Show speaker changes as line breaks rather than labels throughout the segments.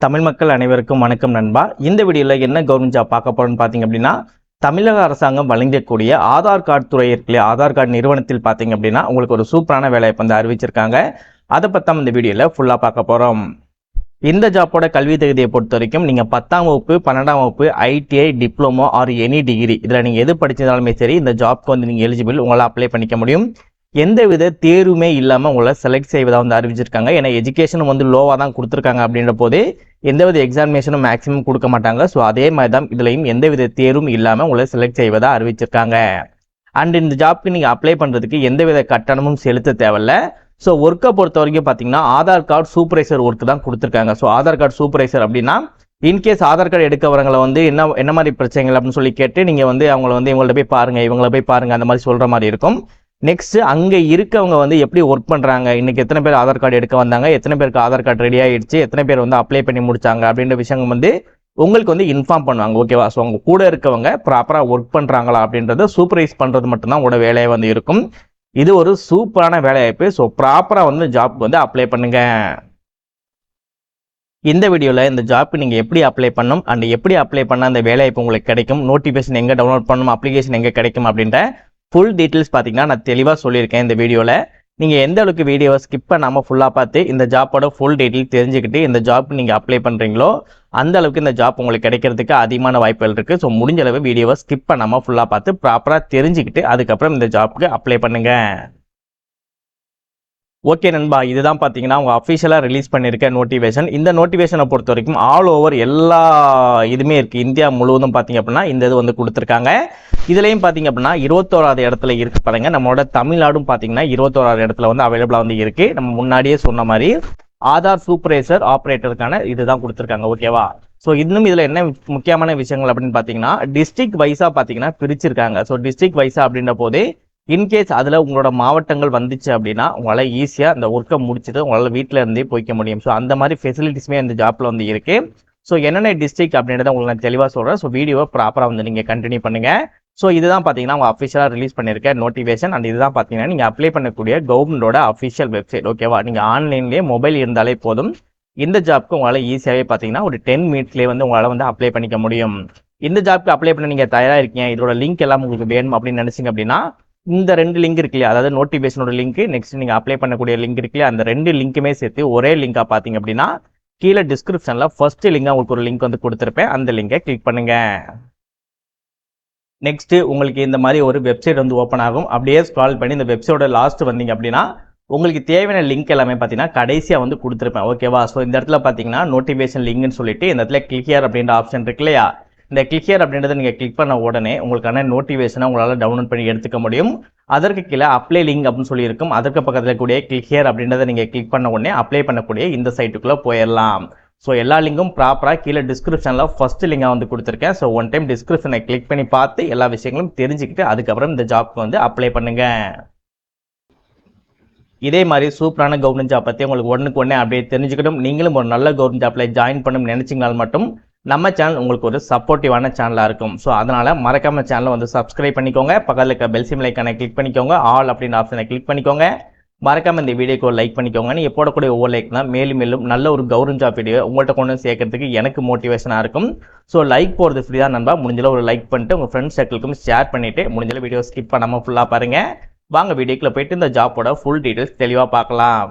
தமிழ் மக்கள் அனைவருக்கும் வணக்கம் நண்பா. இந்த வீடியோவில் என்ன கவர்மெண்ட் ஜாப் பார்க்க போறோம்னு பார்த்தீங்க அப்படின்னா, தமிழக அரசாங்கம் வழங்கக்கூடிய ஆதார் கார்டு துறை இருக்கு, ஆதார் கார்டு நிறுவனத்தில் பார்த்தீங்க அப்படின்னா உங்களுக்கு ஒரு சூப்பரான வேலைவாய்ப்பு வந்து அறிவிச்சிருக்காங்க. அதை பற்றி இந்த வீடியோவில் ஃபுல்லாக பார்க்க போகிறோம். இந்த ஜாப்போட கல்வி தகுதியை பொறுத்த வரைக்கும் நீங்கள் 10ஆம் வகுப்பு 12ஆம் வகுப்பு ITI diploma or any degree இதில் நீங்கள் எது படிச்சிருந்தாலுமே சரி இந்த ஜாப்க்கு வந்து நீங்கள் எலிஜிபிள், உங்களால் அப்ளை பண்ணிக்க முடியும். எந்தவித தேர்வுமே இல்லாமல் உங்களை செலக்ட் செய்வதாக வந்து அறிவிச்சிருக்காங்க. ஏன்னா எஜுகேஷனும் வந்து லோவாக தான் கொடுத்துருக்காங்க. அப்படின்ற போது எந்தவித எக்ஸாமினேஷனும் மேக்ஸிமம் கொடுக்க மாட்டாங்க. ஸோ அதே மாதிரி தான் இதுலையும் எந்தவித தேர்வும் இல்லாமல் உங்களை செலக்ட் செய்வதாக அறிவிச்சிருக்காங்க. அண்ட் இந்த ஜாப்க்கு நீங்கள் அப்ளை பண்ணுறதுக்கு எந்தவித கட்டணமும் செலுத்த தேவையில்ல. ஸோ ஒர்க்கை பொறுத்த வரைக்கும் பார்த்தீங்கன்னா ஆதார் கார்டு சூப்பர்வைசர் ஒர்க்கு தான் கொடுத்துருக்காங்க. ஸோ ஆதார் கார்டு சூப்பர்வைசர் அப்படின்னா இன்கேஸ் ஆதார் கார்டு எடுக்க வரவங்களை வந்து என்ன மாதிரி பிரச்சனைகள் அப்படின்னு சொல்லி கேட்டு நீங்கள் வந்து அவங்கள வந்து இவங்கள்ட்ட போய் பாருங்கள், இவங்கள போய் பாருங்கள், அந்த மாதிரி சொல்கிற மாதிரி இருக்கும். நெக்ஸ்ட் அங்கே இருக்கவங்க வந்து எப்படி ஒர்க் பண்ணுறாங்க, இன்றைக்கி எத்தனை பேர் ஆதார் கார்டு எடுக்க வந்தாங்க, எத்தனை பேருக்கு ஆதார் கார்டு ரெடி ஆகிடுச்சு, எத்தனை பேர் வந்து அப்ளை பண்ணி முடிச்சாங்க அப்படின்ற விஷயங்கள் வந்து உங்களுக்கு வந்து இன்ஃபார்ம் பண்ணுவாங்க. ஓகேவா? ஸோ அவங்க கூட இருக்கவங்க ப்ராப்பராக ஒர்க் பண்ணுறாங்களா அப்படின்றத சூப்பர்வைஸ் பண்ணுறது மட்டும்தான் உங்களோட வேலையை வந்து இருக்கும். இது ஒரு சூப்பரான வேலைவாய்ப்பு. ஸோ ப்ராப்பராக வந்து ஜாப்க்கு வந்து அப்ளை பண்ணுங்க. இந்த வீடியோவில் இந்த ஜாப்க்கு நீங்கள் எப்படி அப்ளை பண்ணணும் அண்ட் எப்படி அப்ளை பண்ணால் அந்த வேலைவாய்ப்பு உங்களுக்கு கிடைக்கும், நோட்டிஃபிகேஷன் எங்கே டவுன்லோட் பண்ணணும், அப்ளிகேஷன் எங்கே கிடைக்கும் அப்படின்ற ஃபுல் டீட்டெயில்ஸ் பார்த்தீங்கன்னா நான் தெளிவாக சொல்லியிருக்கேன் இந்த வீடியோவில். நீங்கள் எந்த அளவுக்கு வீடியோவை ஸ்கிப் பண்ணாமல் ஃபுல்லாக பார்த்து இந்த ஜாப்போட ஃபுல் டீட்டெயில் தெரிஞ்சுக்கிட்டு இந்த ஜாப் நீங்கள் அப்ளை பண்ணுறீங்களோ அந்த அளவுக்கு இந்த ஜாப் உங்களுக்கு கிடைக்கிறதுக்கு அதிகமான வாய்ப்புகள் இருக்குது. ஸோ முடிஞ்ச அளவு வீடியோவை ஸ்கிப் பண்ணாமல் ஃபுல்லாக பார்த்து ப்ராப்பராக தெரிஞ்சுக்கிட்டு அதுக்கப்புறம் இந்த ஜாப்புக்கு அப்ளை பண்ணுங்கள். ஓகே நண்பா, இதுதான் பார்த்தீங்கன்னா அவங்க அஃபிஷியலாக ரிலீஸ் பண்ணியிருக்க நோட்டிஃபிகேஷன். இந்த நோட்டிஃபிகேஷனை பொறுத்த வரைக்கும் ஆல் ஓவர் எல்லா இதுவுமே இருக்குது. இந்தியா முழுவதும் பார்த்தீங்க அப்படின்னா இந்த இது வந்து கொடுத்துருக்காங்க. இதுலேயும் பார்த்தீங்க அப்படின்னா 21வது இடத்துல இருக்குது பாருங்க. நம்மளோட தமிழ்நாடும் பார்த்தீங்கன்னா 21வது இடத்துல வந்து அவைலபிளாக வந்து இருக்குது. நம்ம முன்னாடியே சொன்ன மாதிரி ஆதார் சூப்பர்வைசர் ஆப்ரேட்டருக்கான இதுதான் கொடுத்துருக்காங்க. ஓகேவா? ஸோ இன்னும் இதில் என்ன முக்கியமான விஷயங்கள் அப்படின்னு பார்த்தீங்கன்னா டிஸ்ட்ரிக்ட் வைஸாக பார்த்தீங்கன்னா பிரிச்சிருக்காங்க. ஸோ டிஸ்ட்ரிக்ட் வைஸாக அப்படின்ற போதே இன்கேஸ் அதில் உங்களோட மாவட்டங்கள் வந்துச்சு அப்படின்னா உங்களால் ஈஸியாக அந்த ஒர்க்கை முடிச்சுட்டு உங்களால் வீட்டில் இருந்தே போய்க்க முடியும். ஸோ அந்த மாதிரி ஃபெசிலிட்டிஸுமே இந்த ஜாப்பில் வந்து இருக்குது. ஸோ என்னென்ன டிஸ்ட்ரிக்ட் அப்படின்றத உங்களுக்கு நான் தெளிவாக சொல்கிறேன். ஸோ வீடியோவை ப்ராப்பராக வந்து நீங்கள் கண்டினியூ பண்ணுங்கள். ஸோ இதுதான் பார்த்தீங்கன்னா அவங்க அஃபிஷியலாக ரிலீஸ் பண்ணியிருக்க நோட்டிஃபிகேஷன். அண்ட் இதுதான் பார்த்தீங்கன்னா நீங்கள் அப்ளை பண்ணக்கூடிய கவர்மெண்டோட அஃபிஷியல் வெப்சைட். ஓகேவா? நீங்கள் ஆன்லைன்லேயே மொபைல் இருந்தாலே போதும். இந்த ஜாப்க்கு உங்களால் ஈஸியாகவே பார்த்தீங்கன்னா ஒரு 10 மினிட்ஸ்லேயே வந்து உங்களால் வந்து அப்ளை பண்ணிக்க முடியும். இந்த ஜாப்க்கு அப்ளை பண்ண நீங்கள் தயாராக இருக்கீங்க, இதோட லிங்க் எல்லாம் உங்களுக்கு வேணும் அப்படின்னு நினச்சிங்க அப்படின்னா இந்த 2 லிங்க் இருக்கு இல்லையா, அதாவது நோட்டிஃபிகேஷனோட லிங்க், நெக்ஸ்ட் நீங்கள் அப்ளை பண்ணக்கூடிய லிங்க் இருக்கு இல்லையா, அந்த 2 லிங்க்குமே சேர்த்து ஒரே லிங்காக பார்த்தீங்க அப்படின்னா கீழே டிஸ்கிரிப்ஷனில் ஃபர்ஸ்ட் லிங்காக உங்களுக்கு ஒரு லிங்க் வந்து கொடுத்துருப்பேன். அந்த லிங்கை கிளிக் பண்ணுங்க. நெக்ஸ்ட் உங்களுக்கு இந்த மாதிரி ஒரு வெப்சைட் வந்து ஓப்பன் ஆகும். அப்படியே ஸ்க்ரால் பண்ணி இந்த வெப்சைட்டோட லாஸ்ட் வந்தீங்க அப்படின்னா உங்களுக்கு தேவையான லிங்க் எல்லாமே பார்த்தீங்கன்னா கடைசியாக வந்து கொடுத்துருப்பேன். ஓகேவா? ஸோ இந்த இடத்துல பார்த்தீங்கன்னா நோட்டிஃபிகேஷன் லிங்க்னு சொல்லிட்டு இந்த இடத்துல கிளிக் ஹியர் அப்படின்ற ஆப்ஷன் இருக்கு இல்லையா, இந்த கிளிக் ஹியர் அப்படின்றத நீங்கள் கிளிக் பண்ண உடனே உங்களுக்கான நோட்டிஃபிகேஷனை உங்களால் டவுன்லோட் பண்ணி எடுத்துக்க முடியும். அதற்கு கீழே அப்ளை லிங்க் அப்படின்னு சொல்லியிருக்கும். அதற்கு பக்கத்தில் கூடிய கிளிக் ஹியர் அப்படின்றத நீங்கள் கிளிக் பண்ண உடனே அப்ளை பண்ணக்கூடிய இந்த சைட்டுக்குள்ளே போயிடலாம். ஸோ எல்லா லிங்கும் ப்ராப்பராக கீழே டிஸ்கிரிப்ஷனில் ஃபர்ஸ்ட் லிங்காக வந்து கொடுத்துருக்கேன். ஸோ ஒன் டைம் டிஸ்கிரிப்ஷனை கிளிக் பண்ணி பார்த்து எல்லா விஷயங்களும் தெரிஞ்சுக்கிட்டு அதுக்கப்புறம் இந்த ஜாப்க்கு வந்து அப்ளை பண்ணுங்க. இதே மாதிரி சூப்பரான கவர்மெண்ட் ஜாப் பற்றி உங்களுக்கு ஒன்றுக்கு அப்படியே தெரிஞ்சுக்கிட்டும் நீங்களும் ஒரு நல்ல கவர்மெண்ட் ஜாப்பில் ஜாயின் பண்ணணும்னு நினச்சிங்கனால மட்டும் நம்ம சேனல் உங்களுக்கு ஒரு சப்போர்ட்டிவான சேனலாக இருக்கும். ஸோ அதனால் மறக்காம சேனலை வந்து சப்ஸ்கிரைப் பண்ணிக்கோங்க. பக்கத்தில் இருக்க பெல் சிம் ஐக்கானை கிளிக் பண்ணிக்கோங்க. ஆல் அப்படின்ற ஆப்ஷனை கிளிக் பண்ணிக்கோங்க. மறக்காம இந்த வீடியோக்கு ஒரு லைக் பண்ணிக்கோங்க. நீங்கள் போடக்கூடிய ஒவ்வொரு லைக் தான் மேலும் மேலும் நல்ல ஒரு கவர்மெண்ட் ஜாப் வீடியோ உங்கள்கிட்ட கொண்டு சேர்க்கறதுக்கு எனக்கு மோட்டிவேஷனாக இருக்கும். ஸோ லைக் போகிறது ஃப்ரீ தான் நண்பா. முடிஞ்சளவு ஒரு லைக் பண்ணிட்டு உங்கள் ஃப்ரெண்ட்ஸ் சர்க்கிளுக்கும் ஷேர் பண்ணிவிட்டு முடிஞ்சளவு வீடியோ ஸ்கிப் பண்ணாமல் ஃபுல்லாக பாருங்கள். வாங்க வீடியோக்குள்ளே போயிட்டு இந்த ஜாப்போட ஃபுல் டீட்டெயில்ஸ் தெளிவாக பார்க்கலாம்.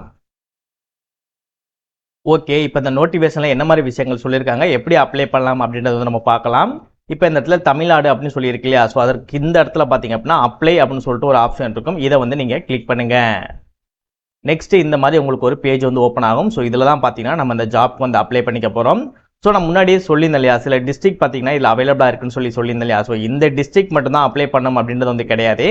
ஓகே, இப்போ இந்த நோட்டிஃபிகேஷனில் என்ன மாதிரி விஷயங்கள் சொல்லியிருக்காங்க, எப்படி அப்ளை பண்ணலாம் அப்படின்றத வந்து நம்ம பார்க்கலாம். இப்போ இந்த இடத்துல தமிழ்நாடு அப்படின்னு சொல்லியிருக்கு இல்லையா, ஸோ அதற்கு இந்த இடத்துல பார்த்தீங்க அப்படின்னா அப்ளை அப்படின்னு சொல்லிட்டு ஒரு ஆப்ஷன் இருக்கும். இதை வந்து நீங்கள் கிளிக் பண்ணுங்கள். நெக்ஸ்ட் இந்த மாதிரி உங்களுக்கு ஒரு பேஜ் வந்து ஓப்பன் ஆகும். ஸோ இதில் தான் பார்த்தீங்கன்னா நம்ம இந்த ஜாப்க்கு வந்து அப்ளை பண்ணிக்க போகிறோம். ஸோ நான் முன்னாடியே சொல்லியிருந்தேன் இல்லையா, சில டிஸ்ட்ரிக்ட் பார்த்தீங்கன்னா இதில் அவைலபிளாக இருக்குன்னு சொல்லியிருந்தேன் இல்லையா. ஸோ இந்த டிஸ்ட்ரிக்ட் மட்டும் தான் அப்ளை பண்ணணும் அப்படின்றது வந்து கிடையாது.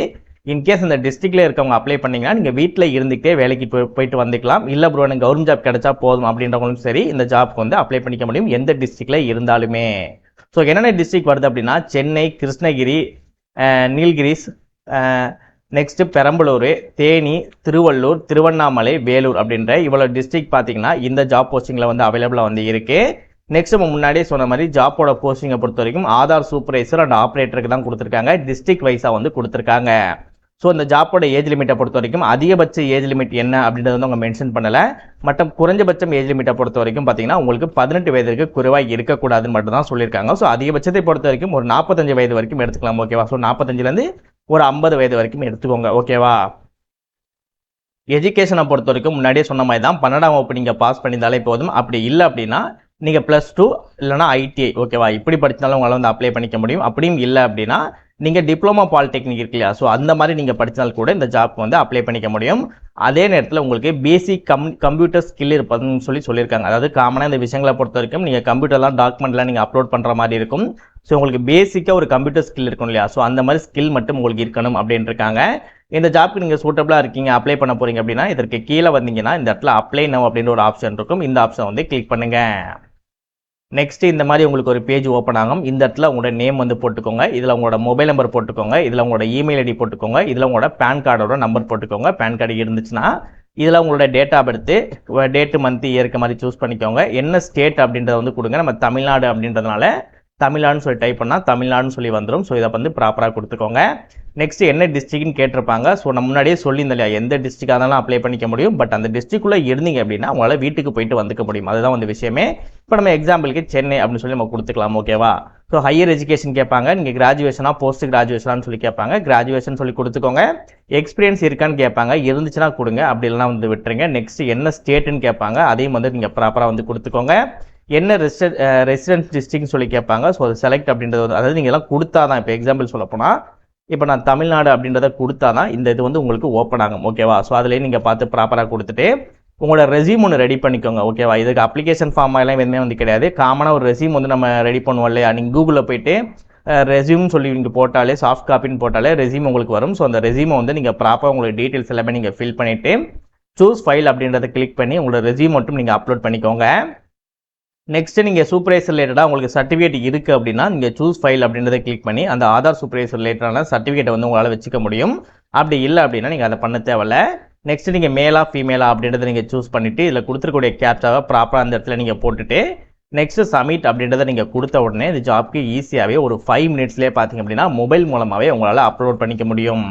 இன்கேஸ் இந்த டிஸ்ட்ரிக்டில் இருக்கவங்க அப்ளை பண்ணிங்கன்னா நீங்கள் வீட்டில் இருந்துகிட்டே வேலைக்கு போயிட்டு வந்துக்கலாம். இல்லை ப்ரோ எனக்கு கவர்மெண்ட் ஜாப் கிடைச்சா போதும் அப்படின்றவங்களும் சரி இந்த ஜாப்க்கு வந்து அப்ளை பண்ணிக்க முடியும் எந்த டிஸ்ட்ரிக்டில் இருந்தாலுமே. ஸோ என்னென்ன டிஸ்ட்ரிக்ட் வருது அப்படின்னா சென்னை, கிருஷ்ணகிரி, நீலகிரிஸ், நெக்ஸ்ட்டு பெரம்பலூர், தேனி, திருவள்ளூர், திருவண்ணாமலை, வேலூர் அப்படின்ற இவ்வளோ டிஸ்ட்ரிக்ட் பார்த்தீங்கன்னா இந்த ஜாப் போஸ்டிங்கில் வந்து அவைலபிளாக வந்து இருக்குது. நெக்ஸ்ட் நம்ம முன்னாடியே சொன்ன மாதிரி ஜாப்போட போஸ்டிங்கை பொறுத்த வரைக்கும் ஆதார் சூப்பர்வைசர் அண்ட் ஆப்ரேட்டருக்கு தான் கொடுத்துருக்காங்க. டிஸ்ட்ரிக்ட் வைஸாக வந்து கொடுத்துருக்காங்க. ஸோ இந்த ஜாப்போட ஏஜ் லிமிட்டை பொறுத்த வரைக்கும் அதிகபட்ச ஏஜ் லிமிட் என்ன அப்படின்றது வந்து அவங்க மென்ஷன் பண்ணலை. மற்றும் குறைஞ்சபட்சம் ஏஜ் லிமிட்டை பொறுத்த வரைக்கும் பார்த்தீங்கன்னா உங்களுக்கு 18 வயதிற்கு குறைவாக இருக்கக்கூடாதுன்னு மட்டும் தான் சொல்லியிருக்காங்க. ஸோ அதிகபட்சத்தை பொறுத்த வரைக்கும் ஒரு 45 வயது வரைக்கும் எடுத்துக்கலாம். ஓகேவா? ஸோ 45லேருந்து ஒரு 50 வயது வரைக்கும் எடுத்துக்கோங்க. ஓகேவா? எஜுகேஷனை பொறுத்த வரைக்கும் முன்னாடியே சொன்ன மாதிரி தான் 12ஆம் வகுப்பு நீங்கள் பாஸ் பண்ணியிருந்தாலே போதும். அப்படி இல்லை அப்படின்னா நீங்கள் +2 இல்லைனா ITI. ஓகேவா? இப்படி படித்தாலும் உங்களால் வந்து அப்ளை பண்ணிக்க முடியும். அப்படியும் இல்லை அப்படின்னா நீங்கள் டிப்ளமோ பாலிடெக்னிக் இருக்கு இல்லையா? ஸோ அந்த மாதிரி நீங்கள் படித்தால் கூட இந்த ஜாப்க்கு வந்து அப்ளை பண்ணிக்க முடியும். அதே நேரத்தில் உங்களுக்கு பேசிக் கம்ப்யூட்டர் ஸ்கில் இருப்பதுன்னு சொல்லியிருக்காங்க. அதாவது காமனாக இந்த விஷயங்களை பொறுத்த வரைக்கும் நீங்கள் கம்ப்யூட்டர்லாம் டாக்குமெண்ட்லாம் நீங்கள் அப்லோட் பண்ணுற மாதிரி இருக்கும். ஸோ உங்களுக்கு பேசிக்காக ஒரு கம்ப்யூட்டர் ஸ்கில் இருக்கும் இல்லையா? ஸோ அந்த மாதிரி ஸ்கில் மட்டும் உங்களுக்கு இருக்கணும் அப்படின்னு இருக்காங்க. இந்த ஜாப்க்கு நீங்கள் சூட்டபிளாக இருக்கீங்க, அப்ளை பண்ண போகிறீங்க அப்படின்னா இதற்கு கீழே வந்தீங்கன்னா இந்த இடத்துல அப்ளை நவ் அப்படின்ற ஒரு ஆப்ஷன் இருக்கும். இந்த ஆப்ஷன் வந்து கிளிக் பண்ணுங்கள். நெக்ஸ்ட் இந்த மாதிரி உங்களுக்கு ஒரு பேஜ் ஓப்பன் ஆகும். இந்த இடத்துல உங்களோட நேம் வந்து போட்டுக்கோங்க. இதில் உங்களோட மொபைல் நம்பர் போட்டுக்கோங்க. இதில் உங்களோட இமெயில் ஐடி போட்டுக்கோங்க. இதில் உங்களோட பேன் கார்டோட நம்பர் போட்டுக்கோங்க. பேன் கார்டு இருந்துச்சுன்னா இதில் உங்களோட date of birth, date, month, இயர்க்கு மாதிரி சூஸ் பண்ணிக்கோங்க. என்ன ஸ்டேட் அப்படின்றத வந்து கொடுங்க. நம்ம தமிழ்நாடு அப்படின்றதுனால தமிழ்நாடுன்னு சொல்லி டைப் பண்ணால் தமிழ்நாடுன்னு சொல்லி வந்துடும். ஸோ இதை வந்து ப்ராப்பராக கொடுத்துக்கோங்க. நெக்ஸ்ட் என்ன டிஸ்ட்ரிக்ட்னு கேட்டிருப்பாங்க. ஸோ நம்ம முன்னாடியே சொல்லியிருந்தோம் இல்லையா, எந்த டிஸ்ட்ரிக்டாக இருந்தாலும் அப்ளை பண்ணிக்க முடியும். பட் அந்த டிஸ்ட்ரிக்ட்குள்ளே இருந்தீங்க அப்படின்னா உங்களால் வீட்டுக்கு போயிட்டு வந்துக்க முடியும். அதுதான் வந்து விஷயமே. இப்போ நம்ம எக்ஸாம்பிளுக்கு சென்னை அப்படின்னு சொல்லி நம்ம கொடுத்துக்கலாம். ஓகேவா? ஸோ ஹையர் எஜுகேஷன் கேட்பாங்க. நீங்கள் கிராஜுவேஷனாக போஸ்ட் கிராஜுவேஷனான்னு சொல்லி கேட்பாங்க. கிராஜுவேஷன் சொல்லி கொடுத்துக்கோங்க. எக்ஸ்பீரியன்ஸ் இருக்கான்னு கேட்பாங்க. இருந்துச்சுன்னா கொடுங்க, அப்படி இல்லைனா வந்து விட்டுருங்க. நெக்ஸ்ட் என்ன ஸ்டேட்டுன்னு கேட்பாங்க. அதையும் வந்து நீங்கள் ப்ராப்பராக வந்து கொடுத்துக்கோங்க. என்ன ரெசிடென்ஸ் டிஸ்ட்ரிக்ட்னு சொல்லி கேட்பாங்க. ஸோ அது செலக்ட் அப்படின்றது வந்து, அதாவது நீங்கள் எல்லாம் கொடுத்தா தான், இப்போ எக்ஸாம்பிள் சொல்ல போனால் இப்போ நான் தமிழ்நாடு அப்படின்றத கொடுத்தா தான் இந்த இது வந்து உங்களுக்கு ஓப்பன் ஆகும். ஓகேவா? ஸோ அதிலேயே நீங்கள் பார்த்து ப்ராப்பராக கொடுத்துட்டு உங்களோட ரெஸ்யூம் ஒன்று ரெடி பண்ணிக்கோங்க. ஓகேவா? இதுக்கு அப்ளிகேஷன் ஃபார்ம் எல்லாம் எதுவுமே வந்து கிடையாது. காமனாக ஒரு ரெஸ்யூம் வந்து நம்ம ரெடி பண்ணுவோம் இல்லையா? நீங்கள் கூகுளில் போயிட்டு ரெஸ்யூம் சொல்லி நீங்கள் போட்டாலே, சாஃப்ட் காப்பின்னு போட்டாலே ரெஸ்யூம் உங்களுக்கு வரும். ஸோ அந்த ரெஸ்யூமை வந்து நீங்கள் ப்ராப்பராக உங்களோட டீட்டெயில்ஸ் எல்லாமே நீங்கள் ஃபில் பண்ணிவிட்டு சூஸ் ஃபைல் அப்படின்றத கிளிக் பண்ணி உங்களோட ரெஸ்யூம் மட்டும் நீங்கள் அப்லோட் பண்ணிக்கோங்க. நெக்ஸ்ட் நீங்கள் சூப்பர்வைசர் ரிலேட்டடாக உங்களுக்கு சர்டிஃபிகேட் இருக்குது அப்படின்னா நீங்கள் சூஸ் ஃபைல் அப்படின்றத கிளிக் பண்ணி அந்த ஆதார் சூப்பர்வைசர் ரிலேட்டடான சர்டிஃபிகேட்டை வந்து உங்களால் வச்சுக்க முடியும். அப்படி இல்லை அப்படின்னா நீங்கள் அதை பண்ண தேவையில்ல. நெக்ஸ்ட் நீங்கள் மேலா ஃபீமேலா அப்படின்றத நீங்கள் சூஸ் பண்ணிவிட்டு இதில் கொடுத்துருக்கூடிய கேப்சாவை ப்ராப்பராக அந்த இடத்துல நீங்கள் போட்டுட்டு நெக்ஸ்ட் சப்மிட் அப்படின்றத நீங்கள் கொடுத்த உடனே இந்த ஜாப்க்கு ஈஸியாகவே ஒரு 5 மினிட்ஸ்லேயே பார்த்தீங்க அப்படின்னா மொபைல் மூலமாகவே உங்களால் அப்லோட் பண்ணிக்க முடியும்.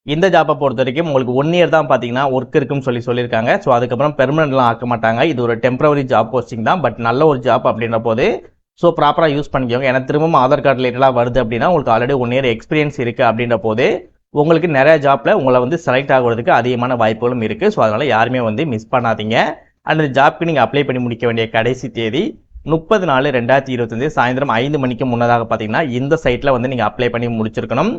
இந்த ஜாப்பை பொறுத்த வரைக்கும் உங்களுக்கு 1 இயர் தான் பார்த்தீங்கன்னா ஒர்க் இருக்குன்னு சொல்லியிருக்காங்க. ஸோ அதுக்கப்புறம் பெர்மனெண்ட்லாம் ஆக்க மாட்டாங்க. இது ஒரு டெம்பரவரி ஜாப் போஸ்டிங் தான். பட் நல்ல ஒரு ஜாப் அப்படின்ற போது ஸோ ப்ராப்பராக யூஸ் பண்ணிக்கோங்க. ஏன்னா திரும்பவும் ஆதார் கார்டு ரிலேட்டடாக வருது அப்படின்னா உங்களுக்கு ஆல்ரெடி 1 இயர் எக்ஸ்பீரியன்ஸ் இருக்குது அப்படின்ற போது உங்களுக்கு நிறைய ஜாப்பில் உங்களை வந்து செலக்ட் ஆகிறதுக்கு அதிகமான வாய்ப்புகளும் இருக்குது. ஸோ அதனால் யாருமே வந்து மிஸ் பண்ணாதீங்க. அந்த ஜாப்க்கு நீங்கள் அப்ளை பண்ணி முடிக்க வேண்டிய கடைசி தேதி 30/4/2025 சாயந்தரம் 5 மணிக்கு முன்னதாக பார்த்தீங்கன்னா இந்த சைட்டில் வந்து நீங்கள் அப்ளை பண்ணி முடிச்சிருக்கணும்.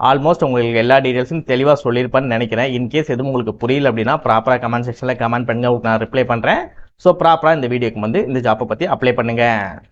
ஆல்மோஸ்ட் உங்களுக்கு எல்லா டீட்டெயில்ஸும் தெளிவாக சொல்லியிருப்பேன்னு நினைக்கிறேன். இன்கேஸ் எதுவும் உங்களுக்கு புரியல அப்படின்னா ப்ராப்பராக கமெண்ட் செக்ஷனில் கமெண்ட் பண்ணுங்க, உங்களுக்கு நான் ரிப்ளை பண்ணுறேன். ஸோ ப்ராப்பராக இந்த வீடியோக்கு வந்து இந்த ஜாப்பை பற்றி அப்ளை பண்ணுங்கள்.